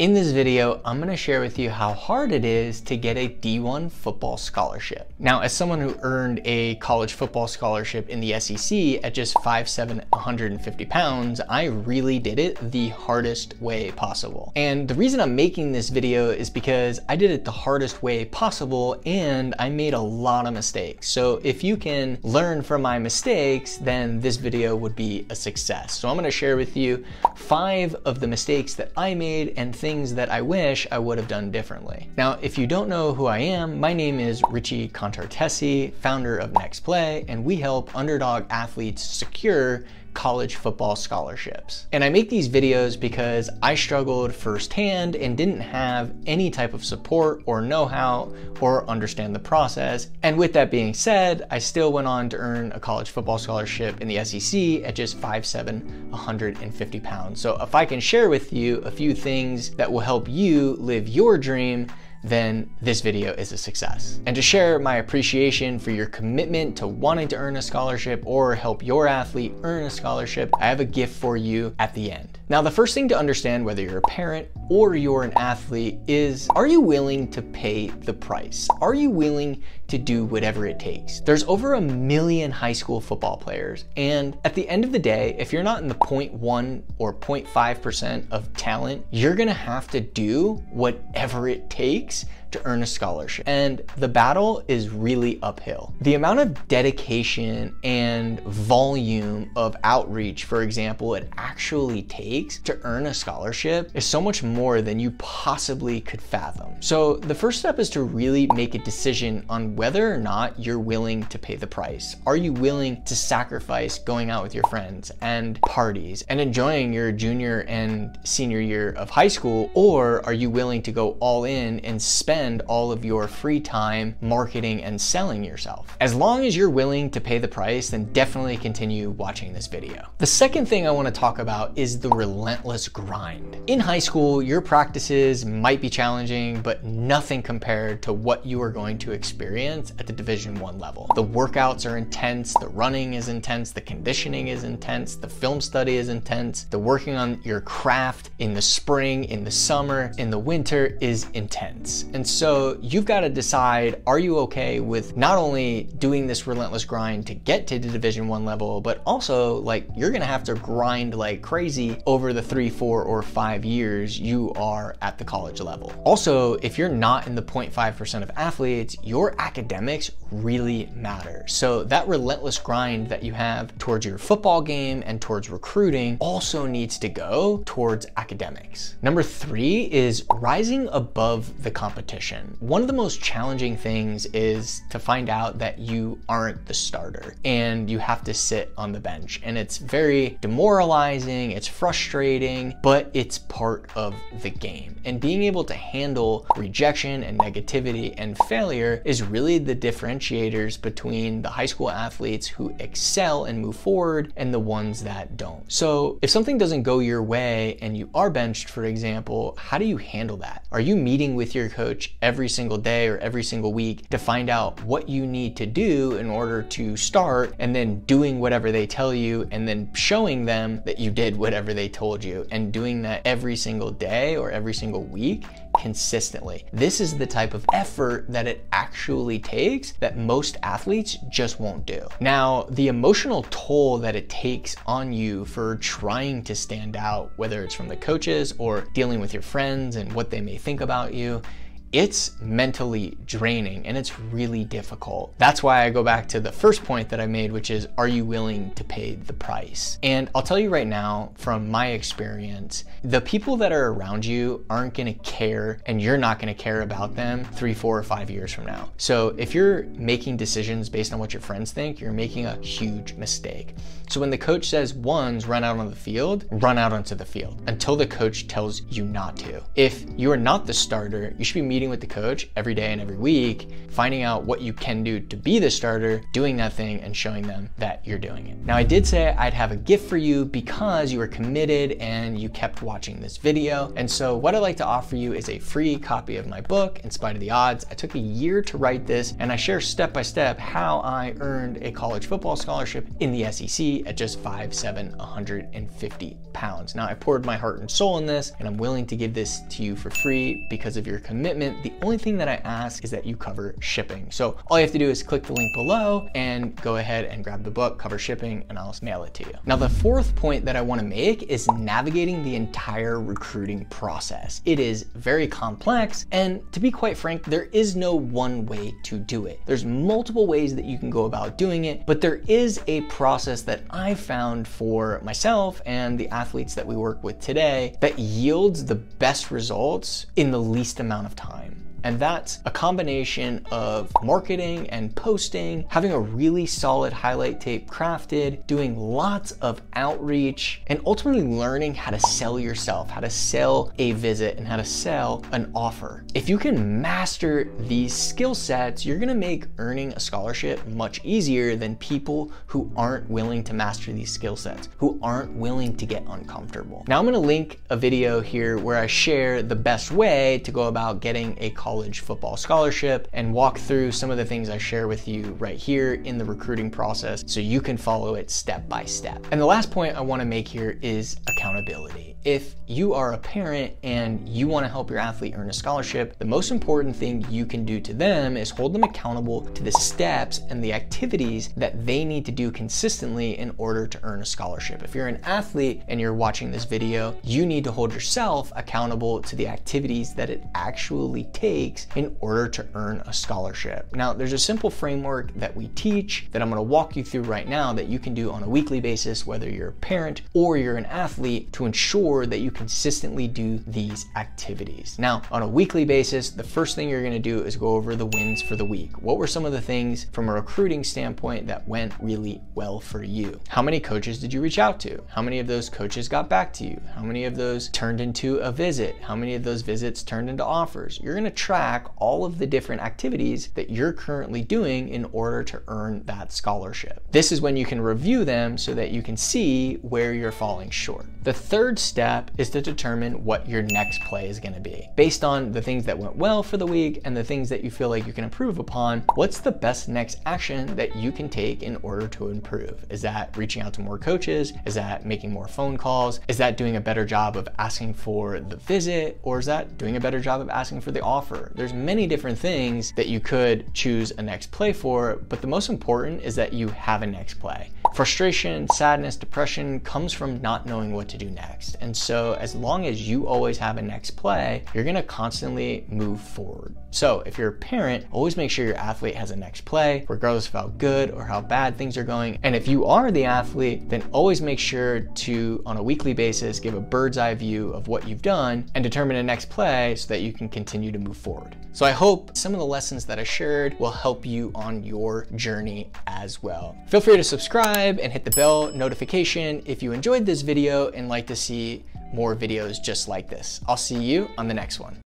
In this video, I'm going to share with you how hard it is to get a D1 football scholarship. Now, as someone who earned a college football scholarship in the SEC at just 5'7", 150 pounds, I really did it the hardest way possible. And the reason I'm making this video is because I did it the hardest way possible and I made a lot of mistakes. So if you can learn from my mistakes, then this video would be a success. So I'm going to share with you 5 of the mistakes that I made and things that I wish I would have done differently. Now, if you don't know who I am, my name is Richie Contartesi, founder of Next Play, and we help underdog athletes secure college football scholarships. And I make these videos because I struggled firsthand and didn't have any type of support or know-how or understand the process. And with that being said, I still went on to earn a college football scholarship in the SEC at just 5'7", 150 pounds. So if I can share with you a few things that will help you live your dream, then this video is a success. And to share my appreciation for your commitment to wanting to earn a scholarship or help your athlete earn a scholarship, I have a gift for you at the end. Now, the first thing to understand, whether you're a parent or you're an athlete, is are you willing to pay the price? Are you willing to do whatever it takes? There's over 1 million high school football players, and at the end of the day, if you're not in the 0.1 or 0.5% of talent, you're gonna have to do whatever it takes to earn a scholarship. And the battle is really uphill. The amount of dedication and volume of outreach, for example, it actually takes to earn a scholarship is so much more than you possibly could fathom. So the first step is to really make a decision on whether or not you're willing to pay the price. Are you willing to sacrifice going out with your friends and parties and enjoying your junior and senior year of high school, or are you willing to go all in and spend all of your free time marketing and selling yourself? As long as you're willing to pay the price, then definitely continue watching this video. The second thing I want to talk about is the relentless grind. In high school, your practices might be challenging, but nothing compared to what you are going to experience at the Division I level. The workouts are intense, the running is intense, the conditioning is intense, the film study is intense, the working on your craft in the spring, in the summer, in the winter is intense. And so you've got to decide, are you okay with not only doing this relentless grind to get to the Division I level, but also like you're gonna have to grind like crazy over the 3, 4, or 5 years you are at the college level. Also, if you're not in the 0.5% of athletes, your academics really matter. So that relentless grind that you have towards your football game and towards recruiting also needs to go towards academics. Number 3 is rising above the competition. One of the most challenging things is to find out that you aren't the starter and you have to sit on the bench. And it's very demoralizing, it's frustrating, but it's part of the game. And being able to handle rejection and negativity and failure is really the differentiators between the high school athletes who excel and move forward and the ones that don't. So if something doesn't go your way and you are benched, for example, how do you handle that? Are you meeting with your coach every single day or every single week to find out what you need to do in order to start, and then doing whatever they tell you and then showing them that you did whatever they told you, and doing that every single day or every single week consistently? This is the type of effort that it actually takes that most athletes just won't do. Now, the emotional toll that it takes on you for trying to stand out, whether it's from the coaches or dealing with your friends and what they may think about you, it's mentally draining and it's really difficult. That's why I go back to the first point that I made, which is, are you willing to pay the price? And I'll tell you right now, from my experience, the people that are around you aren't gonna care, and you're not gonna care about them 3, 4, or 5 years from now. So if you're making decisions based on what your friends think, you're making a huge mistake. So when the coach says ones run out on the field, run out onto the field until the coach tells you not to. If you are not the starter, you should be meeting meeting with the coach every day and every week, finding out what you can do to be the starter, doing that thing and showing them that you're doing it. Now, I did say I'd have a gift for you because you were committed and you kept watching this video. And so what I'd like to offer you is a free copy of my book, In Spite of the Odds. I took a year to write this, and I share step by step how I earned a college football scholarship in the SEC at just 5'7", 150 pounds. Now, I poured my heart and soul in this, and I'm willing to give this to you for free because of your commitment. The only thing that I ask is that you cover shipping. So all you have to do is click the link below and go ahead and grab the book, cover shipping, and I'll mail it to you. Now, the fourth point that I want to make is navigating the entire recruiting process. It is very complex, and to be quite frank, there is no one way to do it. There's multiple ways that you can go about doing it, but there is a process that I found for myself and the athletes that we work with today that yields the best results in the least amount of time. And that's a combination of marketing and posting, having a really solid highlight tape crafted, doing lots of outreach, and ultimately learning how to sell yourself, how to sell a visit, and how to sell an offer. If you can master these skill sets, you're gonna make earning a scholarship much easier than people who aren't willing to master these skill sets, who aren't willing to get uncomfortable. Now, I'm gonna link a video here where I share the best way to go about getting a college football scholarship and walk through some of the things I share with you right here in the recruiting process so you can follow it step by step. And the last point I want to make here is accountability. If you are a parent and you want to help your athlete earn a scholarship, the most important thing you can do to them is hold them accountable to the steps and the activities that they need to do consistently in order to earn a scholarship. If you're an athlete and you're watching this video, you need to hold yourself accountable to the activities that it actually takes in order to earn a scholarship. Now, there's a simple framework that we teach that I'm going to walk you through right now that you can do on a weekly basis, whether you're a parent or you're an athlete, to ensure that you consistently do these activities. Now, on a weekly basis, the first thing you're going to do is go over the wins for the week. What were some of the things from a recruiting standpoint that went really well for you? How many coaches did you reach out to? How many of those coaches got back to you? How many of those turned into a visit? How many of those visits turned into offers? You're going to track all of the different activities that you're currently doing in order to earn that scholarship. This is when you can review them so that you can see where you're falling short. The third step is to determine what your next play is going to be. Based on the things that went well for the week and the things that you feel like you can improve upon, what's the best next action that you can take in order to improve? Is that reaching out to more coaches? Is that making more phone calls? Is that doing a better job of asking for the visit? Or is that doing a better job of asking for the offer? There's many different things that you could choose a next play for, but the most important is that you have a next play. Frustration, sadness, depression comes from not knowing what to do next. And so as long as you always have a next play, you're gonna constantly move forward. So if you're a parent, always make sure your athlete has a next play, regardless of how good or how bad things are going. And if you are the athlete, then always make sure to, on a weekly basis, give a bird's eye view of what you've done and determine a next play so that you can continue to move forward. So I hope some of the lessons that I shared will help you on your journey as well. Feel free to subscribe and hit the bell notification if you enjoyed this video and like to see more videos just like this. I'll see you on the next one.